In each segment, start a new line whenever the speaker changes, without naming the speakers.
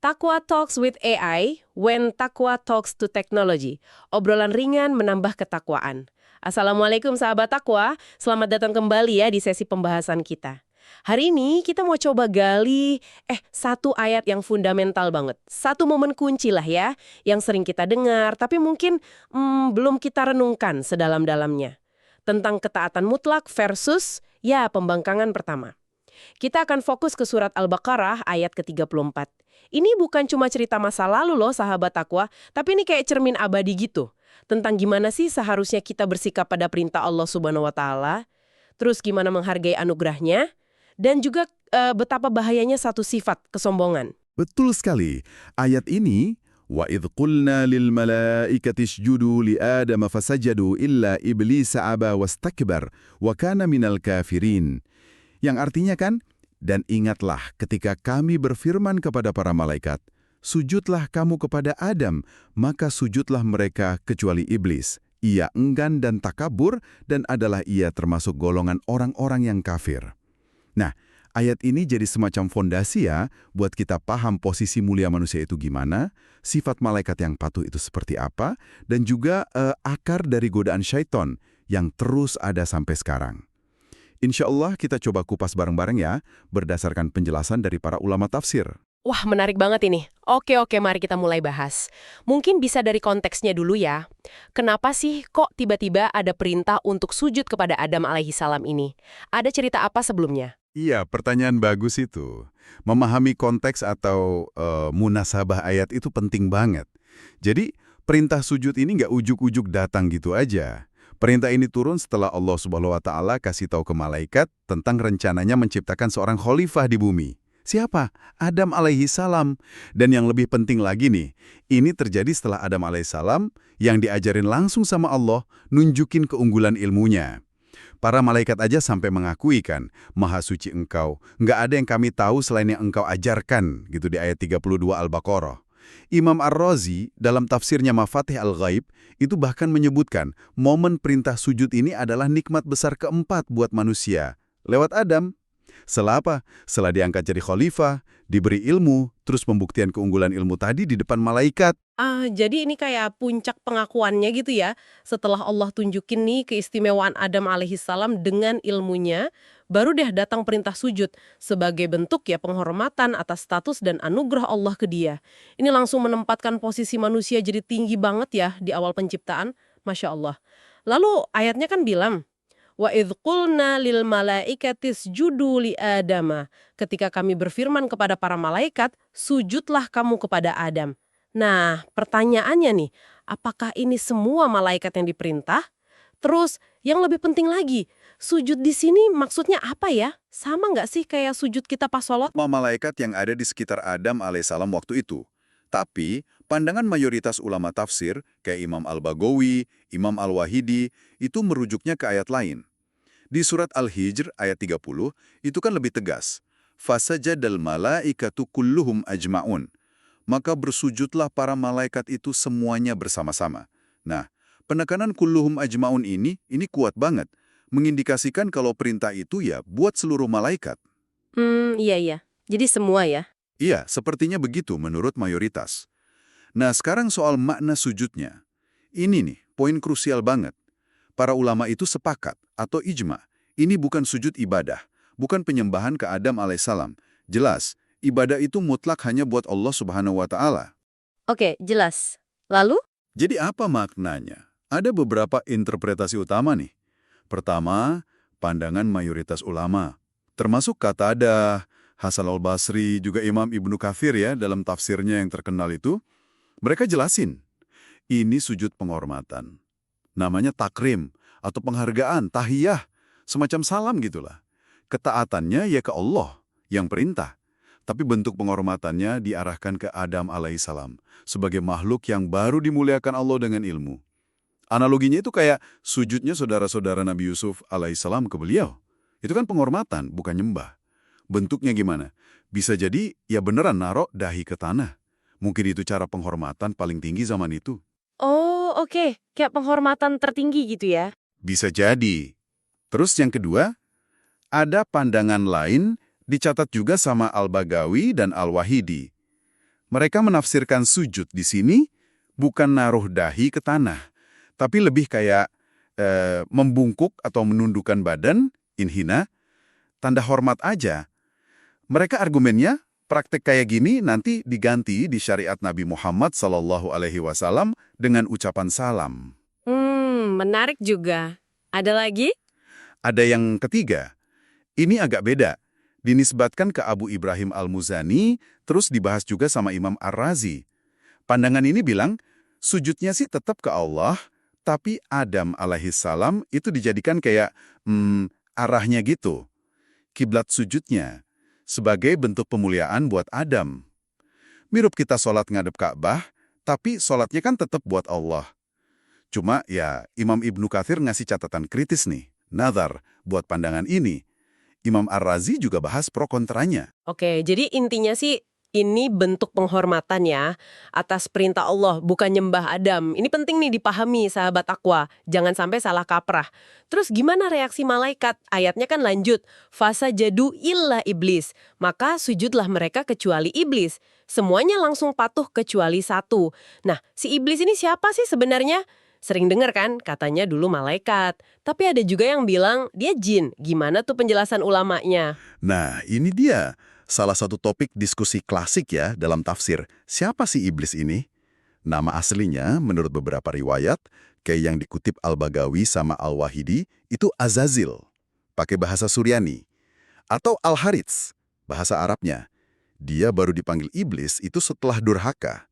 Takwa Talks with AI, when Takwa talks to technology. Obrolan ringan menambah ketakwaan. Assalamualaikum sahabat Takwa, selamat datang kembali ya di sesi pembahasan kita. Hari ini kita mau coba gali satu ayat yang fundamental banget. Satu momen kunci lah ya, yang sering kita dengar tapi mungkin belum kita renungkan sedalam-dalamnya. Tentang ketaatan mutlak versus pembangkangan pertama. Kita akan fokus ke surat Al-Baqarah ayat ke-34. Ini bukan cuma cerita masa lalu loh sahabat takwa, tapi ini kayak cermin abadi gitu. Tentang gimana sih seharusnya kita bersikap pada perintah Allah Subhanahu wa Ta'ala, terus gimana menghargai anugerahnya, dan juga betapa bahayanya satu sifat, kesombongan.
Betul sekali. Ayat ini, وَإِذْ قُلْنَا لِلْمَلَائِكَةِ اسْجُدُوا لِآدَمَ فَسَجَدُوا إِلَّا إِبْلِيسَ أَبَى وَاسْتَكْبَرَ وَكَانَ مِنَ الْكَافِرِينَ. Yang artinya kan, dan ingatlah ketika kami berfirman kepada para malaikat, sujudlah kamu kepada Adam, maka sujudlah mereka kecuali iblis. Ia enggan dan takabur dan adalah ia termasuk golongan orang-orang yang kafir. Nah, ayat ini jadi semacam fondasi ya buat kita paham posisi mulia manusia itu gimana, sifat malaikat yang patuh itu seperti apa, dan juga akar dari godaan syaiton yang terus ada sampai sekarang. Insya Allah kita coba kupas bareng-bareng ya, berdasarkan penjelasan dari para ulama tafsir.
Wah, menarik banget ini. Oke, mari kita mulai bahas. Mungkin bisa dari konteksnya dulu ya. Kenapa sih kok tiba-tiba ada perintah untuk sujud kepada Adam alaihissalam ini? Ada cerita apa sebelumnya?
Iya, pertanyaan bagus itu. Memahami konteks atau munasabah ayat itu penting banget. Jadi, perintah sujud ini nggak ujuk-ujuk datang gitu aja. Perintah ini turun setelah Allah Subhanahu wa Ta'ala kasih tahu ke malaikat tentang rencananya menciptakan seorang khalifah di bumi. Siapa? Adam alaihissalam. Dan yang lebih penting lagi nih, ini terjadi setelah Adam alaihissalam yang diajarin langsung sama Allah nunjukin keunggulan ilmunya. Para malaikat aja sampai mengakui kan, Maha Suci Engkau, nggak ada yang kami tahu selain yang Engkau ajarkan, gitu di ayat 32 Al-Baqarah. Imam Ar-Razi dalam tafsirnya Mafatih Al-Ghaib itu bahkan menyebutkan momen perintah sujud ini adalah nikmat besar keempat buat manusia. Lewat Adam. Setelah apa? Setelah diangkat jadi khalifah, diberi ilmu, terus pembuktian keunggulan ilmu tadi di depan malaikat.
Jadi ini kayak puncak pengakuannya gitu ya. Setelah Allah tunjukin nih keistimewaan Adam alaihissalam dengan ilmunya, baru deh datang perintah sujud sebagai bentuk ya penghormatan atas status dan anugerah Allah ke dia. Ini langsung menempatkan posisi manusia jadi tinggi banget ya di awal penciptaan. Masya Allah. Lalu ayatnya kan bilang, وَإِذْ قُلْنَا لِلْمَلَائِكَةِ اسْجُدُوا لِآدَمَ. Ketika kami berfirman kepada para malaikat, sujudlah kamu kepada Adam. Nah, pertanyaannya nih, apakah ini semua malaikat yang diperintah? Terus, yang lebih penting lagi, sujud di sini maksudnya apa ya? Sama nggak sih kayak sujud kita pas sholat?
Semua malaikat yang ada di sekitar Adam alaihissalam waktu itu. Tapi, pandangan mayoritas ulama tafsir, kayak Imam Al-Baghawi, Imam Al-Wahidi, itu merujuknya ke ayat lain. Di surat Al-Hijr ayat 30, itu kan lebih tegas. Fasajadal malaikatu kulluhum ajma'un. Maka bersujudlah para malaikat itu semuanya bersama-sama. Nah, penekanan kulluhum ajma'un ini kuat banget. Mengindikasikan kalau perintah itu ya buat seluruh malaikat.
Iya. Jadi semua ya?
Iya, sepertinya begitu menurut mayoritas. Nah, sekarang soal makna sujudnya. Ini nih, poin krusial banget. Para ulama itu sepakat, atau ijma, ini bukan sujud ibadah, bukan penyembahan ke Adam alaihissalam. Jelas, ibadah itu mutlak hanya buat Allah Subhanahu wa Ta'ala.
Oke, jelas. Lalu?
Jadi apa maknanya? Ada beberapa interpretasi utama nih. Pertama, pandangan mayoritas ulama, termasuk Qatadah, Hasan al-Basri, juga Imam Ibnu Katsir ya dalam tafsirnya yang terkenal itu. Mereka jelasin, ini sujud penghormatan. Namanya takrim atau penghargaan, tahiyah, semacam salam gitulah. Ketaatannya ya ke Allah yang perintah. Tapi bentuk penghormatannya diarahkan ke Adam alaihissalam sebagai makhluk yang baru dimuliakan Allah dengan ilmu. Analoginya itu kayak sujudnya saudara-saudara Nabi Yusuf alaihissalam ke beliau. Itu kan penghormatan, bukan nyembah. Bentuknya gimana? Bisa jadi ya beneran naruh dahi ke tanah. Mungkin itu cara penghormatan paling tinggi zaman itu.
Oh, oke. Kayak penghormatan tertinggi gitu ya?
Bisa jadi. Terus yang kedua, ada pandangan lain dicatat juga sama Al-Baghawi dan Al-Wahidi. Mereka menafsirkan sujud di sini bukan naruh dahi ke tanah, tapi lebih kayak membungkuk atau menundukkan badan, inhina, tanda hormat aja. Mereka argumennya, praktek kayak gini nanti diganti di syariat Nabi Muhammad SAW dengan ucapan salam.
Menarik juga. Ada lagi?
Ada yang ketiga, ini agak beda. Dinisbatkan ke Abu Ibrahim Al-Muzani, terus dibahas juga sama Imam Ar-Razi. Pandangan ini bilang, sujudnya sih tetap ke Allah, tapi Adam alaihissalam itu dijadikan kayak arahnya gitu. Kiblat sujudnya, sebagai bentuk pemuliaan buat Adam. Mirip kita sholat ngadep Ka'bah, tapi sholatnya kan tetap buat Allah. Cuma ya, Imam Ibnu Katsir ngasih catatan kritis nih, nazar, buat pandangan ini. Imam Ar-Razi juga bahas pro kontranya.
Oke, jadi intinya sih ini bentuk penghormatan ya atas perintah Allah, bukan nyembah Adam. Ini penting nih dipahami sahabat takwa, jangan sampai salah kaprah. Terus gimana reaksi malaikat? Ayatnya kan lanjut, fasajadu illa iblis. Maka sujudlah mereka kecuali iblis. Semuanya langsung patuh kecuali satu. Nah, si iblis ini siapa sih sebenarnya? Sering dengar kan, katanya dulu malaikat. Tapi ada juga yang bilang dia jin. Gimana tuh penjelasan ulamanya?
Nah, ini dia. Salah satu topik diskusi klasik ya dalam tafsir. Siapa sih iblis ini? Nama aslinya menurut beberapa riwayat, kayak yang dikutip Al-Bagawi sama Al-Wahidi, itu Azazil, pakai bahasa Suryani. Atau Al-Harits, bahasa Arabnya. Dia baru dipanggil iblis itu setelah durhaka.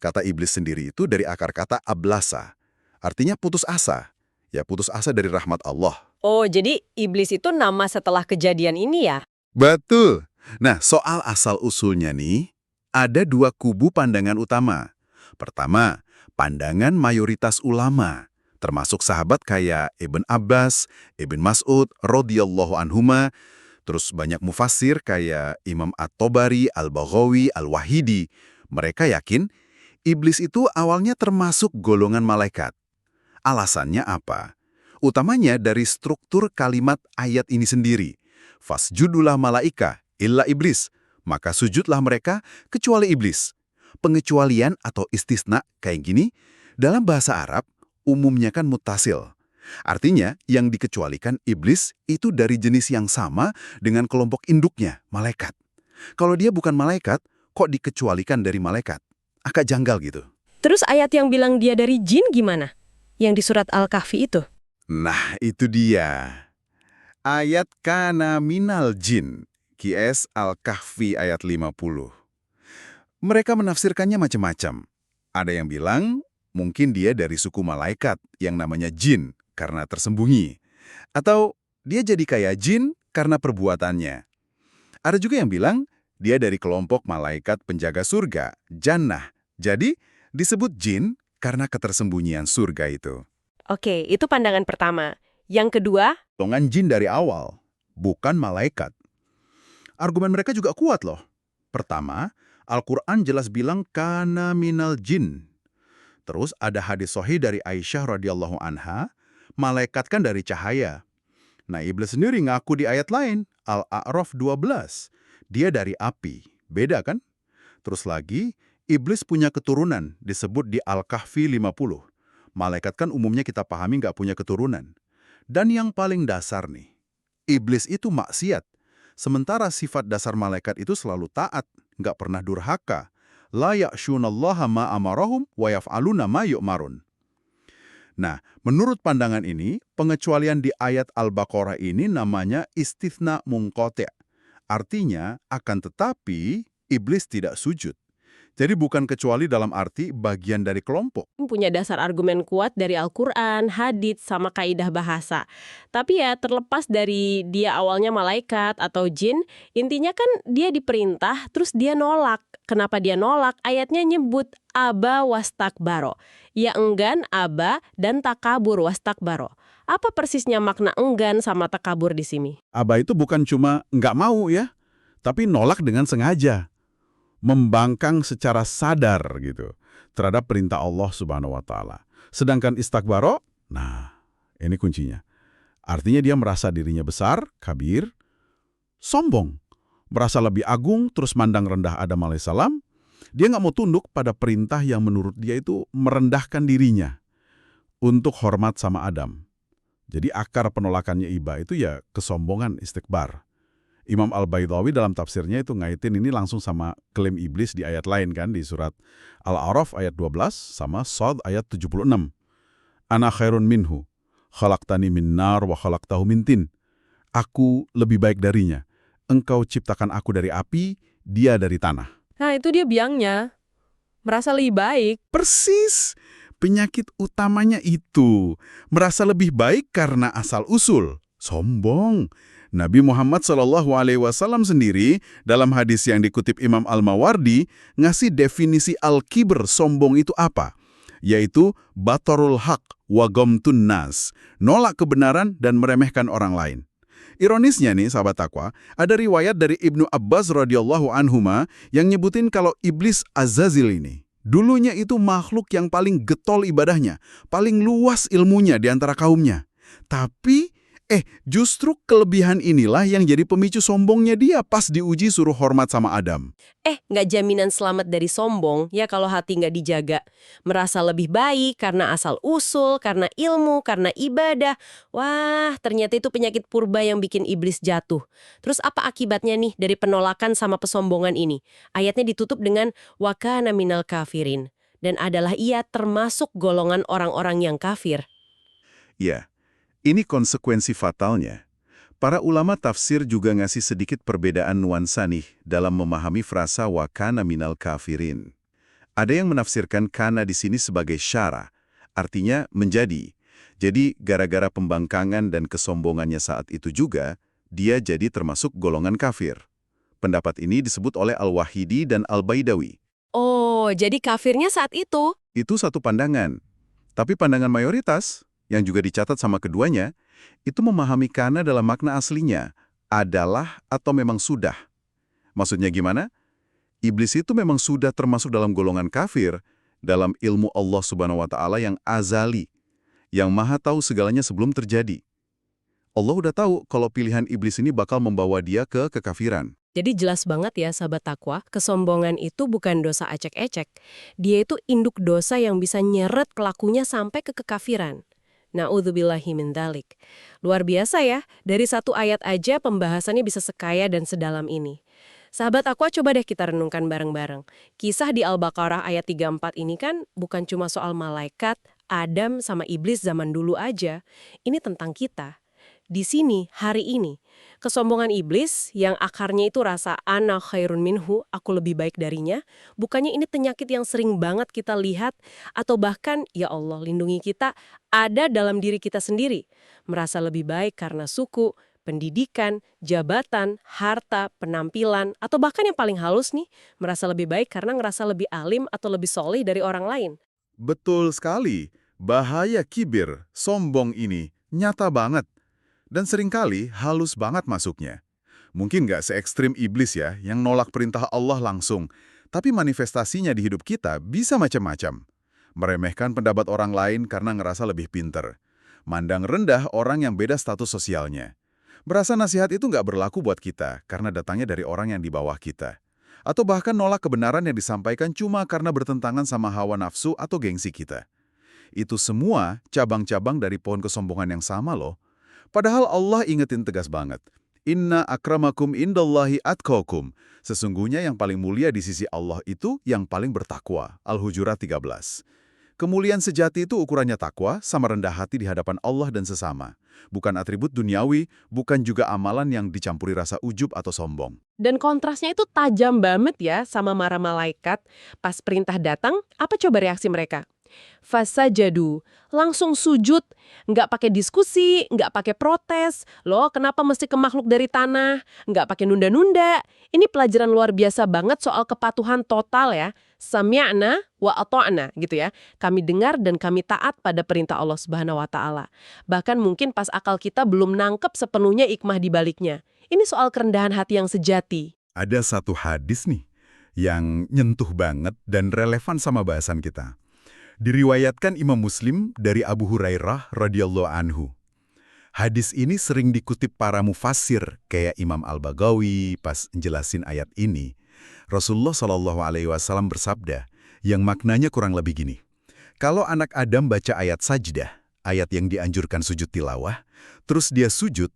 Kata iblis sendiri itu dari akar kata ablasa. Artinya putus asa. Ya putus asa dari rahmat Allah.
Oh, jadi iblis itu nama setelah kejadian ini ya?
Betul. Nah, soal asal-usulnya nih, ada dua kubu pandangan utama. Pertama, pandangan mayoritas ulama, termasuk sahabat kayak Ibn Abbas, Ibn Mas'ud, radhiyallahu anhuma, terus banyak mufassir kayak Imam At-Tabari, Al-Baghawi, Al-Wahidi. Mereka yakin, iblis itu awalnya termasuk golongan malaikat. Alasannya apa? Utamanya dari struktur kalimat ayat ini sendiri. Fasjudulah malaika illa iblis, maka sujudlah mereka kecuali iblis. Pengecualian atau istisna kayak gini, dalam bahasa Arab umumnya kan mutasil. Artinya yang dikecualikan iblis itu dari jenis yang sama dengan kelompok induknya, malaikat. Kalau dia bukan malaikat, kok dikecualikan dari malaikat? Agak janggal gitu.
Terus ayat yang bilang dia dari jin gimana? Yang di surat Al-Kahfi itu?
Nah, itu dia. Ayat kana minal jin. QS Al-Kahfi ayat 50. Mereka menafsirkannya macam-macam. Ada yang bilang, mungkin dia dari suku malaikat yang namanya jin karena tersembunyi. Atau dia jadi kayak jin karena perbuatannya. Ada juga yang bilang, dia dari kelompok malaikat penjaga surga, jannah. Jadi, disebut jin karena ketersembunyian surga itu.
Oke, itu pandangan pertama. Yang kedua?
Golongan jin dari awal, bukan malaikat. Argumen mereka juga kuat loh. Pertama, Al-Quran jelas bilang kana minal jin. Terus ada hadis sahih dari Aisyah radhiyallahu anha, malaikat kan dari cahaya. Nah, iblis sendiri ngaku di ayat lain, Al-A'raf 12. Dia dari api. Beda kan? Terus lagi, iblis punya keturunan, disebut di Al-Kahfi 50. Malaikat kan umumnya kita pahami nggak punya keturunan. Dan yang paling dasar nih, iblis itu maksiat. Sementara sifat dasar malaikat itu selalu taat, nggak pernah durhaka. La ya'shunallaha ma amarahum wa yaf'aluna ma yu'marun. Nah, menurut pandangan ini, pengecualian di ayat Al-Baqarah ini namanya istithna munqati'. Artinya, akan tetapi, iblis tidak sujud. Jadi bukan kecuali dalam arti bagian dari kelompok.
Punya dasar argumen kuat dari Al-Quran, hadits, sama kaidah bahasa. Tapi ya terlepas dari dia awalnya malaikat atau jin, intinya kan dia diperintah terus dia nolak. Kenapa dia nolak? Ayatnya nyebut aba wastakbaro. Ya enggan, aba, dan takabur wastakbaro. Apa persisnya makna enggan sama takabur di sini?
Aba itu bukan cuma nggak mau ya, tapi nolak dengan sengaja. Membangkang secara sadar gitu terhadap perintah Allah Subhanahu wa taala. Sedangkan istakbaro, nah, ini kuncinya. Artinya dia merasa dirinya besar, kabir, sombong, merasa lebih agung terus mandang rendah Adam alaihissalam. Dia nggak mau tunduk pada perintah yang menurut dia itu merendahkan dirinya untuk hormat sama Adam. Jadi akar penolakannya iba itu ya kesombongan istikbar. Imam Al-Baydawi dalam tafsirnya itu ngaitin ini langsung sama klaim iblis di ayat lain kan, di surat Al-A'raf ayat 12 sama Shad ayat 76. Ana khairun minhu, khalaqtani min nar wa khalaqtahu min tin. Aku lebih baik darinya. Engkau ciptakan aku dari api, dia dari tanah.
Nah, itu dia biangnya. Merasa lebih baik.
Persis. Penyakit utamanya itu. Merasa lebih baik karena asal-usul. Sombong. Nabi Muhammad SAW sendiri dalam hadis yang dikutip Imam Al-Mawardi ngasih definisi al-kibr, sombong itu apa? Yaitu batarul haq wa ghamtun nas. Nolak kebenaran dan meremehkan orang lain. Ironisnya nih, sahabat takwa, ada riwayat dari Ibnu Abbas radhiyallahu anhuma yang nyebutin kalau iblis Azazil ini dulunya itu makhluk yang paling getol ibadahnya, paling luas ilmunya di antara kaumnya. Tapi, justru kelebihan inilah yang jadi pemicu sombongnya dia pas diuji suruh hormat sama Adam.
Nggak jaminan selamat dari sombong ya kalau hati nggak dijaga. Merasa lebih baik karena asal-usul, karena ilmu, karena ibadah. Wah, ternyata itu penyakit purba yang bikin iblis jatuh. Terus apa akibatnya nih dari penolakan sama pesombongan ini? Ayatnya ditutup dengan wa kana minal kafirin. Dan adalah ia termasuk golongan orang-orang yang kafir.
Ya, ini konsekuensi fatalnya. Para ulama tafsir juga ngasih sedikit perbedaan nuansa nih dalam memahami frasa wa kana minal kafirin. Ada yang menafsirkan kana di sini sebagai syara, artinya menjadi. Jadi gara-gara pembangkangan dan kesombongannya saat itu juga, dia jadi termasuk golongan kafir. Pendapat ini disebut oleh Al-Wahidi dan Al-Baidawi.
Oh, jadi kafirnya saat itu?
Itu satu pandangan. Tapi pandangan mayoritas, yang juga dicatat sama keduanya, itu memahami kana dalam makna aslinya, adalah atau memang sudah. Maksudnya gimana? Iblis itu memang sudah termasuk dalam golongan kafir, dalam ilmu Allah Subhanahu wa Ta'ala yang azali, yang maha tahu segalanya sebelum terjadi. Allah udah tahu kalau pilihan iblis ini bakal membawa dia ke kekafiran.
Jadi jelas banget ya sahabat takwa, kesombongan itu bukan dosa acek-ecek. Dia itu induk dosa yang bisa nyeret pelakunya sampai ke kekafiran. Na'udzubillahi min dzalik. Luar biasa ya, dari satu ayat aja pembahasannya bisa sekaya dan sedalam ini. Sahabat Aqua, coba deh kita renungkan bareng-bareng. Kisah di Al-Baqarah ayat 34 ini kan bukan cuma soal malaikat, Adam sama iblis zaman dulu aja. Ini tentang kita. Di sini, hari ini, kesombongan iblis yang akarnya itu rasa ana khairun minhu, aku lebih baik darinya, bukannya ini penyakit yang sering banget kita lihat, atau bahkan, ya Allah lindungi kita, ada dalam diri kita sendiri. Merasa lebih baik karena suku, pendidikan, jabatan, harta, penampilan, atau bahkan yang paling halus nih, merasa lebih baik karena ngerasa lebih alim atau lebih soleh dari orang lain.
Betul sekali. Bahaya kibir, sombong ini, nyata banget. Dan seringkali halus banget masuknya. Mungkin nggak se-ekstrim iblis ya, yang nolak perintah Allah langsung. Tapi manifestasinya di hidup kita bisa macam-macam. Meremehkan pendapat orang lain karena ngerasa lebih pinter. Mandang rendah orang yang beda status sosialnya. Berasa nasihat itu nggak berlaku buat kita karena datangnya dari orang yang di bawah kita. Atau bahkan nolak kebenaran yang disampaikan cuma karena bertentangan sama hawa nafsu atau gengsi kita. Itu semua cabang-cabang dari pohon kesombongan yang sama loh. Padahal Allah ingetin tegas banget. Inna akramakum indallahi atqakum. Sesungguhnya yang paling mulia di sisi Allah itu yang paling bertakwa. Al-Hujurat 13. Kemuliaan sejati itu ukurannya takwa sama rendah hati di hadapan Allah dan sesama. Bukan atribut duniawi, bukan juga amalan yang dicampuri rasa ujub atau sombong.
Dan kontrasnya itu tajam banget ya sama marah malaikat. Pas perintah datang, apa coba reaksi mereka? Fasajadu, langsung sujud, nggak pakai diskusi, nggak pakai protes. Loh, kenapa mesti ke makhluk dari tanah? Nggak pakai nunda-nunda. Ini pelajaran luar biasa banget soal kepatuhan total ya. Sami'na wa ata'na gitu ya. Kami dengar dan kami taat pada perintah Allah Subhanahu wa Ta'ala. Bahkan mungkin pas akal kita belum nangkep sepenuhnya hikmah di baliknya. Ini soal kerendahan hati yang sejati.
Ada satu hadis nih yang nyentuh banget dan relevan sama bahasan kita. Diriwayatkan Imam Muslim dari Abu Hurairah radhiyallahu anhu. Hadis ini sering dikutip para mufassir kayak Imam Al-Baghawi pas njelasin ayat ini. Rasulullah Shallallahu Alaihi Wasallam bersabda, yang maknanya kurang lebih gini. Kalau anak Adam baca ayat sajdah, ayat yang dianjurkan sujud tilawah, terus dia sujud,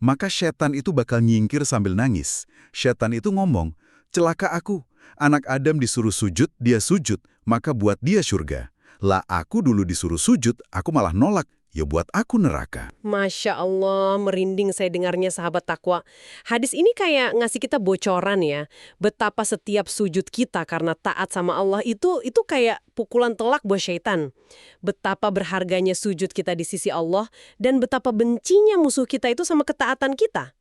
maka setan itu bakal nyingkir sambil nangis. Setan itu ngomong, celaka aku, anak Adam disuruh sujud, dia sujud, maka buat dia surga. Lah aku dulu disuruh sujud, aku malah nolak, ya buat aku neraka.
Masya Allah, merinding saya dengarnya sahabat takwa. Hadis ini kayak ngasih kita bocoran ya, betapa setiap sujud kita karena taat sama Allah itu kayak pukulan telak buat syaitan. Betapa berharganya sujud kita di sisi Allah, dan betapa bencinya musuh kita itu sama ketaatan kita.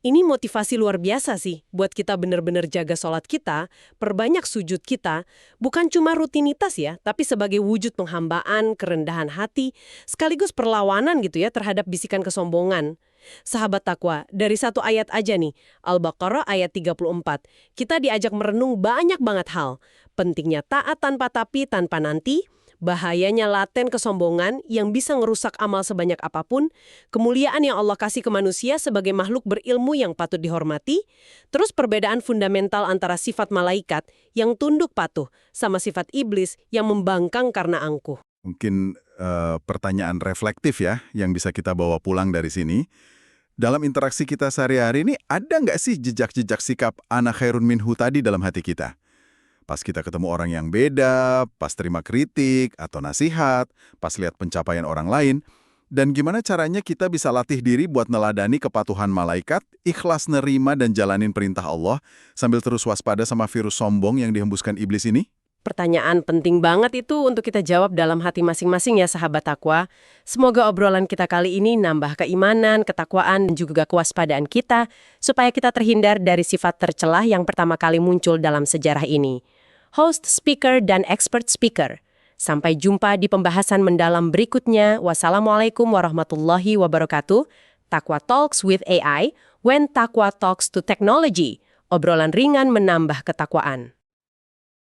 Ini motivasi luar biasa sih buat kita benar-benar jaga sholat kita, perbanyak sujud kita, bukan cuma rutinitas ya, tapi sebagai wujud penghambaan, kerendahan hati, sekaligus perlawanan gitu ya terhadap bisikan kesombongan. Sahabat takwa, dari satu ayat aja nih, Al-Baqarah ayat 34, kita diajak merenung banyak banget hal. Pentingnya taat tanpa tapi, tanpa nanti, bahayanya laten kesombongan yang bisa ngerusak amal sebanyak apapun, kemuliaan yang Allah kasih ke manusia sebagai makhluk berilmu yang patut dihormati, terus perbedaan fundamental antara sifat malaikat yang tunduk patuh sama sifat iblis yang membangkang karena angkuh.
Mungkin pertanyaan reflektif ya, yang bisa kita bawa pulang dari sini. Dalam interaksi kita sehari-hari ini, ada nggak sih jejak-jejak sikap ana khairun minhu tadi dalam hati kita? Pas kita ketemu orang yang beda, pas terima kritik atau nasihat, pas lihat pencapaian orang lain, dan gimana caranya kita bisa latih diri buat neladani kepatuhan malaikat, ikhlas nerima dan jalanin perintah Allah, sambil terus waspada sama virus sombong yang dihembuskan iblis ini?
Pertanyaan penting banget itu untuk kita jawab dalam hati masing-masing ya sahabat takwa. Semoga obrolan kita kali ini nambah keimanan, ketakwaan, dan juga kewaspadaan kita, supaya kita terhindar dari sifat tercelah yang pertama kali muncul dalam sejarah ini. Host, speaker, dan expert speaker. Sampai jumpa di pembahasan mendalam berikutnya. Wassalamualaikum warahmatullahi wabarakatuh. Takwa Talks with AI, when Takwa talks to technology. Obrolan ringan menambah ketakwaan.